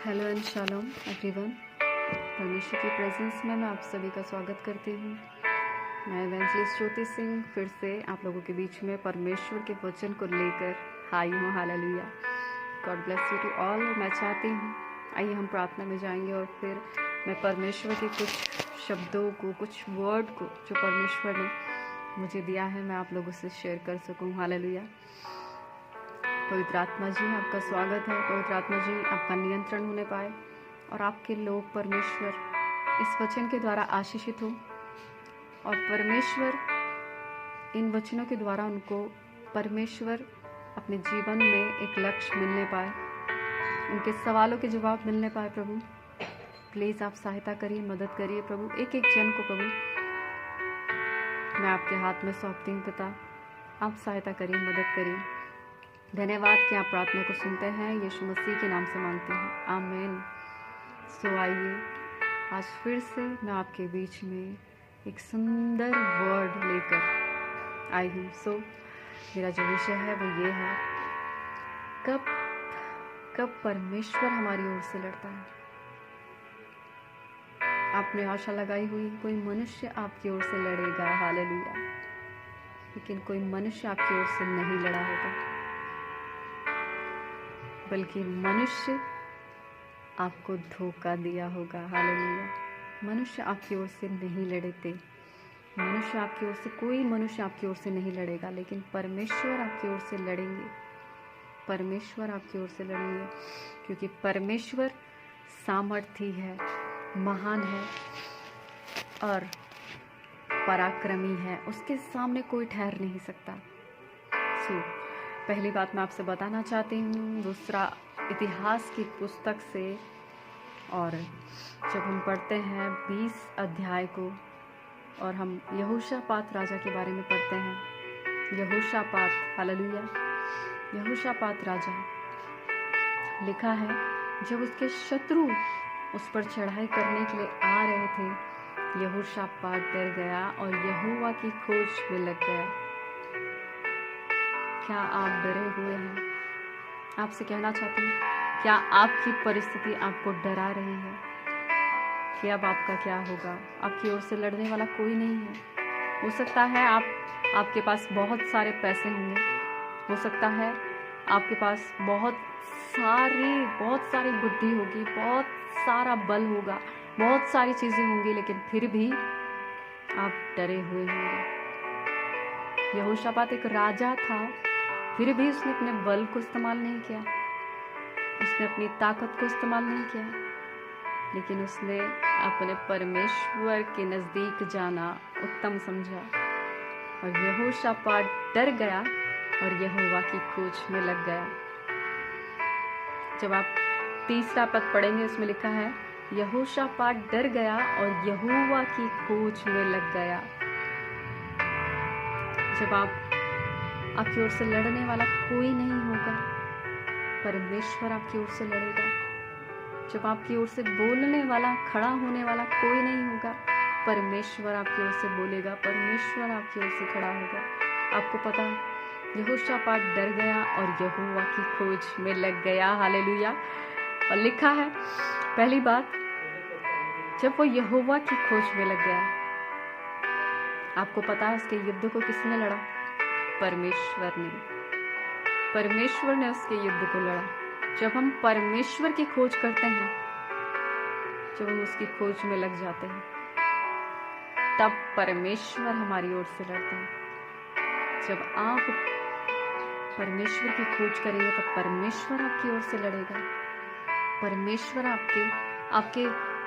Hello and shalom everyone. परमेश्वर की presence में मैं आप सभी का स्वागत करती हूँ। मैं इवेंजलिस्ट ज्योति सिंह फिर से आप लोगों के बीच में परमेश्वर के वचन को लेकर आई हूँ। Hallelujah, God bless you to all. मैं चाहती हूँ आइए हम प्रार्थना में जाएंगे और फिर मैं परमेश्वर के कुछ शब्दों को, कुछ वर्ड को जो परमेश्वर ने मुझे दिया है, मैं आप लोगों से शेयर कर सकूँ। हालेलुया। पवित्र आत्मा जी आपका स्वागत है। पवित्र आत्मा जी आपका नियंत्रण होने पाए और आपके लोग परमेश्वर इस वचन के द्वारा आशीषित हो और परमेश्वर इन वचनों के द्वारा उनको परमेश्वर अपने जीवन में एक लक्ष्य मिलने पाए, उनके सवालों के जवाब मिलने पाए। प्रभु प्लीज़ आप सहायता करिए, मदद करिए प्रभु। एक एक जन को प्रभु मैं आपके हाथ में सौंपती हूँ पिता, आप सहायता करिए, मदद करिए। धन्यवाद कि आप प्रार्थना को सुनते हैं। यीशु मसीह के नाम से मांगते हैं, आमीन। सो आइए आज फिर से मैं आपके बीच में एक सुंदर वर्ड लेकर आई हूँ। सो मेरा जो विषय है वो ये है, कब परमेश्वर हमारी ओर से लड़ता है। आपने आशा लगाई हुई कोई मनुष्य आपकी ओर से लड़ेगा, हालेलुया, लेकिन कोई मनुष्य आपकी ओर से नहीं लड़ा होगा, बल्कि मनुष्य आपको धोखा दिया होगा। हालेलुया। मनुष्य आपकी ओर से नहीं लड़ते, मनुष्य आपकी ओर से, कोई मनुष्य आपकी ओर से नहीं लड़ेगा, लेकिन परमेश्वर आपकी ओर से लड़ेंगे। परमेश्वर आपकी ओर से लड़ेंगे क्योंकि परमेश्वर सामर्थी है, महान है और पराक्रमी है। उसके सामने कोई ठहर नहीं सकता। पहली बात मैं आपसे बताना चाहती हूँ, दूसरा इतिहास की पुस्तक से, और जब हम पढ़ते हैं 20 अध्याय को और हम यहोशापात राजा के बारे में पढ़ते हैं। यहोशापात, हालेलुया, यहोशापात राजा लिखा है, जब उसके शत्रु उस पर चढ़ाई करने के लिए आ रहे थे, यहोशापात डर गया और यहोवा की खोज में लग गया। क्या आप डरे हुए हैं? आपसे कहना चाहती हूँ, क्या आपकी परिस्थिति आपको डरा रही है कि अब आपका क्या होगा? आपकी ओर से लड़ने वाला कोई नहीं है। हो सकता है आपके पास बहुत सारे पैसे होंगे, हो सकता है आपके पास बहुत सारी बुद्धि होगी, बहुत सारा बल होगा, बहुत सारी चीजें होंगी, लेकिन फिर भी आप डरे हुए होंगे। यहोशापात एक राजा था, फिर भी उसने अपने बल को इस्तेमाल नहीं किया, उसने अपनी ताकत को इस्तेमाल नहीं किया, लेकिन उसने अपने परमेश्वर के नजदीक जाना उत्तम समझा और यहोशापात डर गया और यहोवा की खोज में लग गया। जब आप तीसरा पद पढ़ेंगे, उसमें लिखा है, यहोशापात डर गया और यहोवा की खोज में लग गया। जब आपकी ओर से लड़ने वाला कोई नहीं होगा, परमेश्वर आपकी ओर से लड़ेगा। जब आपकी ओर से बोलने वाला, खड़ा होने वाला कोई नहीं होगा, परमेश्वर आपकी ओर से बोलेगा, परमेश्वर आपकी ओर से खड़ा होगा। आपको पता है, यहोशापात डर गया और यहोवा की खोज में लग गया। हालेलुया। और लिखा है, पहली बात, जब वो यहोवा की खोज में लग गया, आपको पता है उसके युद्ध को किसने लड़ा? परमेश्वर ने उसके युद्ध को लड़ा। जब हम परमेश्वर की खोज करते हैं, जब हम उसकी खोज में लग जाते हैं, तब परमेश्वर हमारी ओर से लड़ता है। जब आप परमेश्वर की खोज करेंगे, तब परमेश्वर आपकी ओर से लड़ेगा।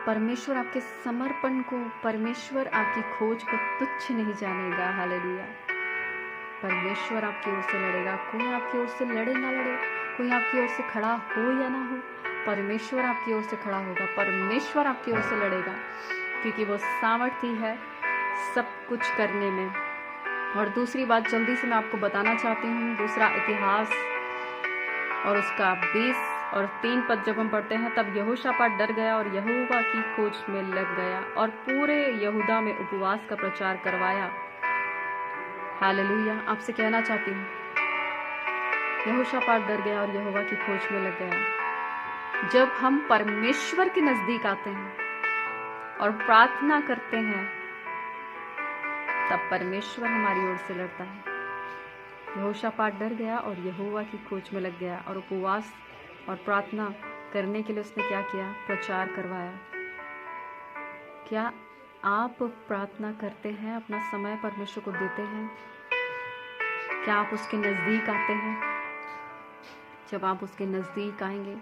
परमेश्वर आपके समर्पण को, परमेश्वर आपकी खोज को तुच्छ नहीं जानेगा। हालेलुया। परमेश्वर आपकी ओर से लड़ेगा। कोई आपकी ओर से लड़े ना लड़े, कोई आपकी ओर से खड़ा हो या ना हो, परमेश्वर आपकी ओर से खड़ा होगा, परमेश्वर आपकी ओर से लड़ेगा, क्योंकि वो सामर्थी है सब कुछ करने में। और दूसरी बात जल्दी से मैं आपको बताना चाहती हूँ, दूसरा इतिहास और उसका 20 और 3 पद जब हम पढ़ते हैं, तब यहोशापात डर गया और यहोवा की खोज में लग गया और पूरे यहूदा में उपवास का प्रचार करवाया। हालेलुया। आपसे कहना चाहती हूँ, यहोशापात डर गया और यहोवा की खोज में लग गया। जब हम परमेश्वर के नजदीक आते हैं और प्रार्थना करते हैं, तब परमेश्वर हमारी ओर से लड़ता है। यहोशापात डर गया और यहोवा की खोज में लग गया और उपवास और प्रार्थना करने के लिए उसने क्या किया? प्रचार करवाया। क्या आप प्रार्थना करते हैं? अपना समय परमेश्वर को देते हैं? क्या आप उसके नजदीक आते हैं? जब आप उसके नजदीक आएंगे,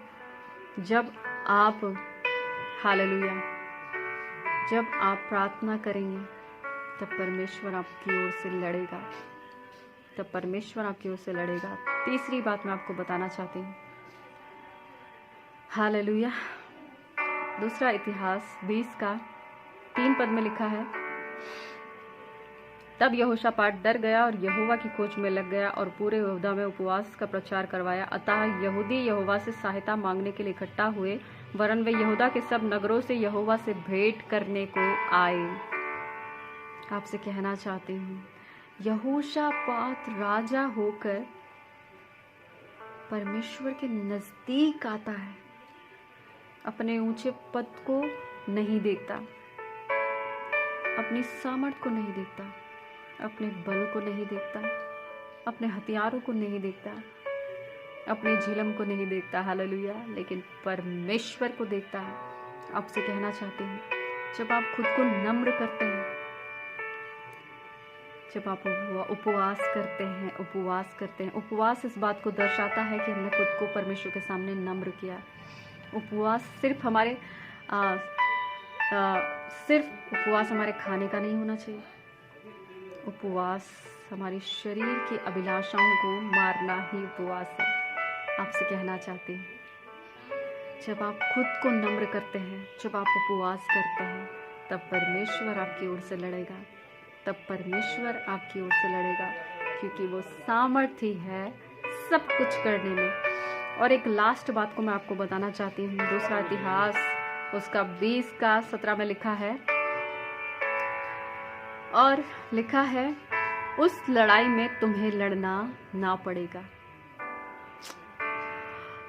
जब आप हालेलुया, जब आप प्रार्थना करेंगे, तब परमेश्वर आपकी ओर से लड़ेगा। तब परमेश्वर आपकी ओर से लड़ेगा। तीसरी बात मैं आपको बताना चाहती हूँ, हालेलुया। दूसरा इतिहास 20 का 3 पद में लिखा है, तब यहोशापात डर गया और यहोवा की खोज में लग गया और पूरे यहूदा में उपवास का प्रचार करवाया। अतः यहूदी यहोवा से सहायता मांगने के लिए इकट्ठा हुए, वरन वे यहूदा के सब नगरों से यहोवा से भेंट करने को आए। आपसे कहना चाहती हूँ, यहोशापात राजा होकर परमेश्वर के नजदीक आता है, अपने ऊंचे पद को नहीं देखता, अपनी सामर्थ को नहीं देखता, अपने बल को नहीं देखता, अपने हथियारों को नहीं देखता, अपने झिलम को नहीं देखता, हालेलुया, लेकिन परमेश्वर को देखता है। आपसे कहना चाहती हूँ, जब आप खुद को नम्र करते हैं, जब आप उपवास करते हैं, उपवास इस बात को दर्शाता है कि हमने खुद को परमेश्वर के सामने नम्र किया। उपवास सिर्फ हमारे खाने का नहीं होना चाहिए। उपवास हमारी शरीर की अभिलाषाओं को मारना ही उपवास है। आपसे कहना चाहती हूँ, जब आप खुद को नम्र करते हैं, जब आप उपवास करते हैं, तब परमेश्वर आपकी ओर से लड़ेगा। क्योंकि वो सामर्थी है सब कुछ करने में। और एक लास्ट बात को मैं आपको बताना चाहती हूँ, दूसरा इतिहास उसका 20 का 17 में लिखा है, और लिखा है, उस लड़ाई में तुम्हें लड़ना ना पड़ेगा।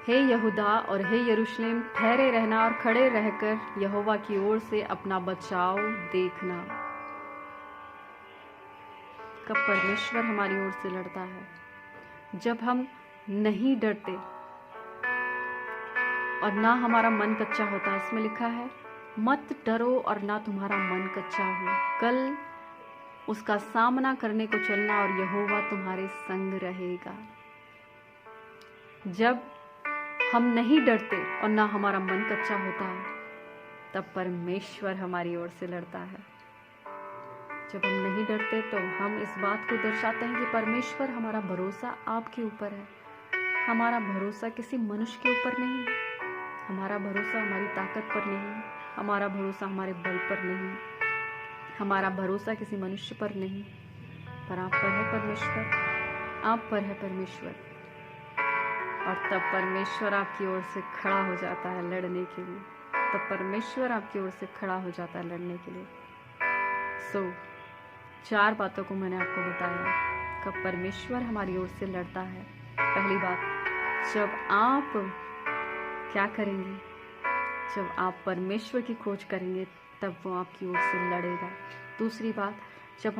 हे यहूदा और हे यरूशलेम, ठहरे रहना और खड़े रहकर यहोवा की ओर से अपना बचाव देखना। कब परमेश्वर हमारी ओर से लड़ता है? जब हम नहीं डरते और ना हमारा मन कच्चा होता। इसमें लिखा है, मत डरो और ना तुम्हारा मन कच्चा हो, कल उसका सामना करने को चलना और यहोवा तुम्हारे संग रहेगा। जब हम नहीं डरते और ना हमारा मन कच्चा होता है, तब परमेश्वर हमारी ओर से लड़ता है। जब हम नहीं डरते तो हम इस बात को दर्शाते हैं कि परमेश्वर, हमारा भरोसा आपके ऊपर है। हमारा भरोसा किसी मनुष्य के ऊपर नहीं, हमारा भरोसा हमारी ताकत पर नहीं, हमारा भरोसा हमारे बल पर नहीं, हमारा भरोसा किसी मनुष्य पर नहीं, पर आप पर है परमेश्वर, आप पर है परमेश्वर। और तब परमेश्वर आपकी ओर से खड़ा हो जाता है लड़ने के लिए। तब परमेश्वर आपकी ओर से खड़ा हो जाता है लड़ने के लिए। 4 बातों को मैंने आपको बताया कब परमेश्वर हमारी ओर से लड़ता है। पहली बात, जब आप क्या करेंगे? जब आप परमेश्वर की खोज करेंगे, तब वो आपकी ओर से लड़ेगा। दूसरी बात, जब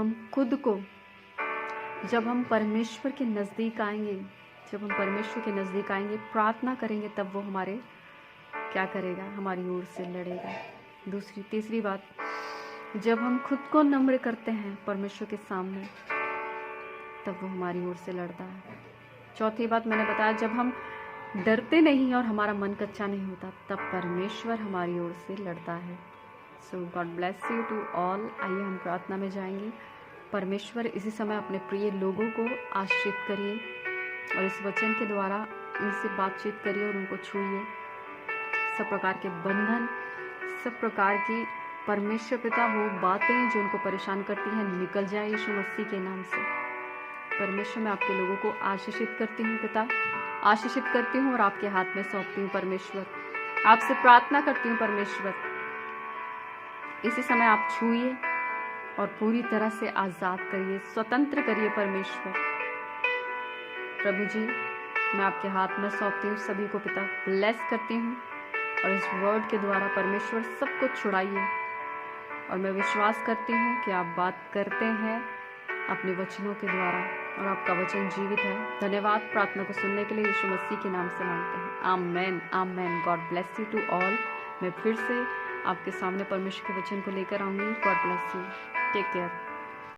हम परमेश्वर के नज़दीक आएंगे, प्रार्थना करेंगे, तब वो हमारे क्या करेगा? हमारी ओर से लड़ेगा। तीसरी बात, जब हम खुद को नम्र करते हैं परमेश्वर के सामने, तब वो हमारी ओर से लड़ता है। चौथी बात मैंने बताया, जब हम डरते नहीं और हमारा मन कच्चा नहीं होता, तब परमेश्वर हमारी ओर से लड़ता है। So God bless you to all. आइए हम प्रार्थना में जाएंगे। परमेश्वर, इसी समय अपने प्रिय लोगों को आशीषित करिए और इस वचन के द्वारा उनसे बातचीत करिए और उनको छूइए। सब प्रकार के बंधन, सब प्रकार की परमेश्वर पिता वो बातें जो उनको परेशान करती हैं, निकल जाए यीशु मसीह के नाम से। परमेश्वर, मैं आपके लोगों को आशीषित करती हूँ पिता, आशीषित करती हूँ और आपके हाथ में सौंपती हूँ परमेश्वर। आपसे प्रार्थना करती हूँ परमेश्वर, इसी समय आप छूइए और पूरी तरह से आज़ाद करिए, स्वतंत्र करिए परमेश्वर। प्रभु जी, मैं आपके हाथ में सौंपती हूँ सभी को पिता, ब्लेस करती हूँ और इस वर्ड के द्वारा परमेश्वर सब कुछ छुड़ाइए। और मैं विश्वास करती हूँ कि आप बात करते हैं अपने वचनों के द्वारा और आपका वचन जीवित है। धन्यवाद प्रार्थना को सुनने के लिए यीशु मसीह के नाम से मांगते हैं, amen amen. God bless you to all. मैं फिर से आपके सामने परमेश्वर के वचन को लेकर आऊँगी। God bless you, take care.